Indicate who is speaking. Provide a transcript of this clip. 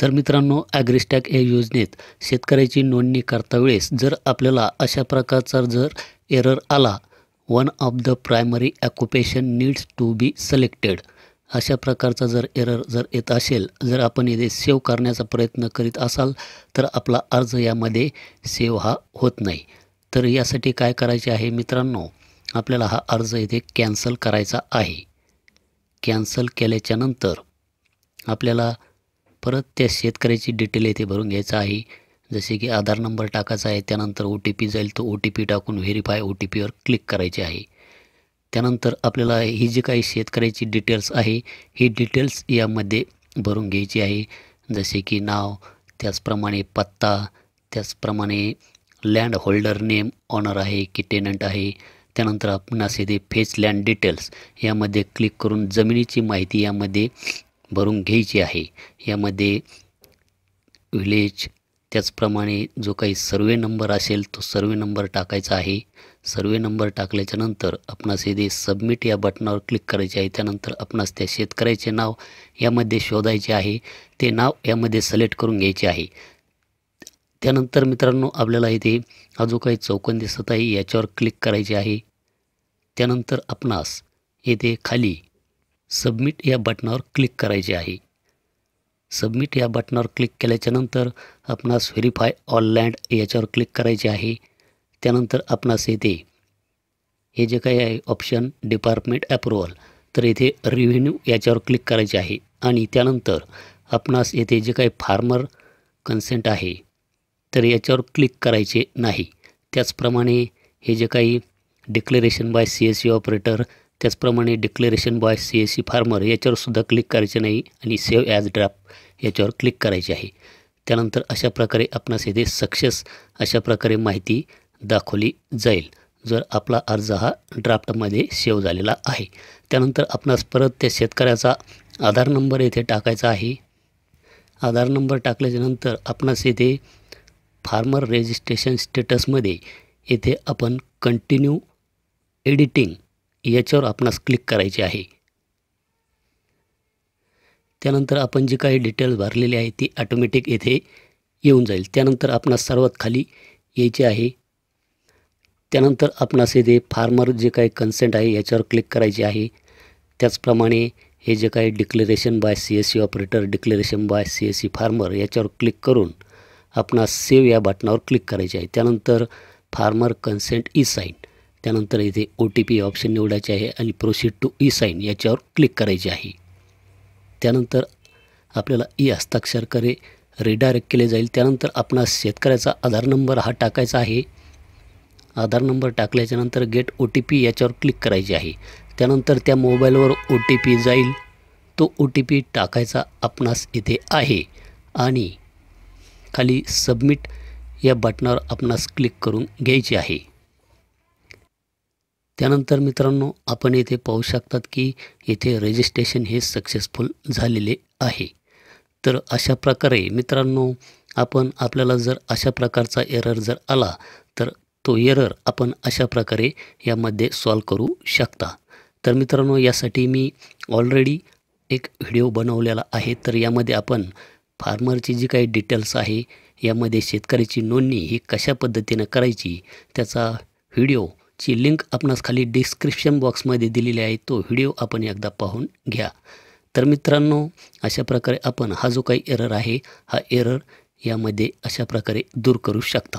Speaker 1: तर मित्रांनो, ॲग्रिस्टॅक या योजनेत शेतकऱ्याची नोंदणी करता वेळेस जर आपल्याला अशा प्रकारचा जर एरर आला, one of the primary occupation needs to be selected, अशा प्रकारचा जर एरर जर येत असेल, जर आपण इथे सेव्ह करण्याचा प्रयत्न करीत असाल तर आपला अर्ज यामध्ये सेव्ह हा होत नाही. तर यासाठी काय करायचे आहे मित्रांनो, आपल्याला हा अर्ज इथे कॅन्सल करायचा आहे. कॅन्सल केल्याच्यानंतर आपल्याला परत त्या शेतकऱ्याची डिटेल येथे भरून घ्यायचं आहे. जसे की आधार नंबर टाकायचा आहे, त्यानंतर OTP जाईल, तो OTP टाकून व्हेरीफाय OTPवर क्लिक करायचे आहे. त्यानंतर आपल्याला ही जी काही शेतकऱ्याची डिटेल्स आहे ही डिटेल्स यामध्ये भरून घ्यायची आहे. जसे की नाव, त्याचप्रमाणे पत्ता, त्याचप्रमाणे लँड होल्डर नेम, ऑनर आहे की टेनंट आहे. त्यानंतर आपणास येथे फेच लँड डिटेल्स यामध्ये क्लिक करून जमिनीची माहिती यामध्ये भरून घ्यायची आहे. यामध्ये विलेज, त्याचप्रमाणे जो काही सर्वे नंबर असेल तो सर्वे नंबर टाकायचा आहे. सर्वे नंबर टाकल्याच्यानंतर आपणास येथे सबमिट या बटनावर क्लिक करायचे आहे. त्यानंतर आपणास त्या शेतकऱ्याचे नाव यामध्ये शोधायचे आहे. ते नाव यामध्ये सिलेक्ट करून घ्यायचे आहे. त्यानंतर मित्रांनो, आपल्याला इथे हा जो काही चौकोन दिसत आहे याच्यावर क्लिक करायचे आहे. त्यानंतर आपणास येथे खाली सबमिट या बटनावर क्लिक करायचे आहे. सबमिट या बटनावर क्लिक केल्याच्यानंतर आपणास व्हेरीफाय ऑल लँड याच्यावर क्लिक करायचे आहे. त्यानंतर आपणास येथे हे जे काही आहे ऑप्शन डिपार्टमेंट अप्रूव्हल, तर येथे रिव्हेन्यू याच्यावर क्लिक करायचे आहे. आणि त्यानंतर आपणास येथे जे काही फार्मर कन्सेंट आहे तर याच्यावर क्लिक करायचे नाही. त्याचप्रमाणे हे जे काही डिक्लेरेशन बाय CSC ऑपरेटर, त्याचप्रमाणे डिक्लेरेशन बाय CSC फार्मर याच्यावर सुद्धा क्लिक करायचे नाही आणि सेव्ह ॲज ड्राफ्ट याच्यावर क्लिक करायचे आहे. त्यानंतर अशा प्रकारे आपणास येथे सक्सेस अशा प्रकारे माहिती दाखवली जाईल जर आपला अर्ज हा ड्राफ्टमध्ये सेव्ह झालेला आहे. त्यानंतर आपणास परत त्या शेतकऱ्याचा आधार नंबर येथे टाकायचा आहे. आधार नंबर टाकल्याच्यानंतर आपणास येथे फार्मर रजिस्ट्रेशन स्टेटसमध्ये येथे आपण कंटिन्यू एडिटिंग याच्यावर आपणास क्लिक करायचे आहे. त्यानंतर आपण जी काही डिटेल्स भरलेली आहे ती ऑटोमॅटिक येथे येऊन जाईल. त्यानंतर आपणास सर्वात खाली यायचे आहे. त्यानंतर आपणास येथे फार्मर जे काही कन्सेंट आहे याच्यावर क्लिक करायचे आहे. त्याचप्रमाणे हे जे काही declaration bye CSC operator, declaration bye CSC farmer याच्यावर क्लिक करून आपणास सेव्ह या बटनावर क्लिक करायचे आहे. त्यानंतर फार्मर कन्सेंट ई-साईन, त्यानंतर इथे OTP ऑप्शन निवडायचे आहे आणि प्रोसीड टू ई-साईन याच्यावर क्लिक करायचे आहे. त्यानंतर आपल्याला हस्ताक्षरकडे रिडायरेक्ट केले जाईल. त्यानंतर आपणास शेतकऱ्याचा आधार नंबर हा टाकायचा आहे. आधार नंबर टाकल्याच्यानंतर गेट OTP याच्यावर क्लिक करायचे आहे. त्यानंतर त्या मोबाईलवर OTP जाईल, तो OTP टाकायचा आपणास इथे आहे आणि खाली सबमिट या बटनावर आपणास क्लिक करून घ्यायचे आहे. त्यानंतर मित्रांनो, आपण येथे पाहू शकतात की येथे रजिस्ट्रेशन हे सक्सेसफुल झालेले आहे. तर अशा प्रकारे मित्रांनो, आपल्याला जर अशा प्रकारचा एरर जर आला तर तो एरर आपण अशा प्रकारे यामध्ये सॉल्व करू शकता. तर मित्रांनो, यासाठी मी ऑलरेडी एक व्हिडिओ बनवलेला आहे. तर यामध्ये आपण फार्मरची जी काही डिटेल्स आहे, यामध्ये शेतकऱ्याची नोंदणी ही कशा पद्धतीनं करायची त्याचा व्हिडिओची लिंक आपणास खाली डिस्क्रिप्शन बॉक्समध्ये दिलेली आहे. तो व्हिडिओ आपण एकदा पाहून घ्या. तर मित्रांनो, अशा प्रकारे आपण हा जो काही एरर आहे हा एरर यामध्ये अशा प्रकारे दूर करू शकता.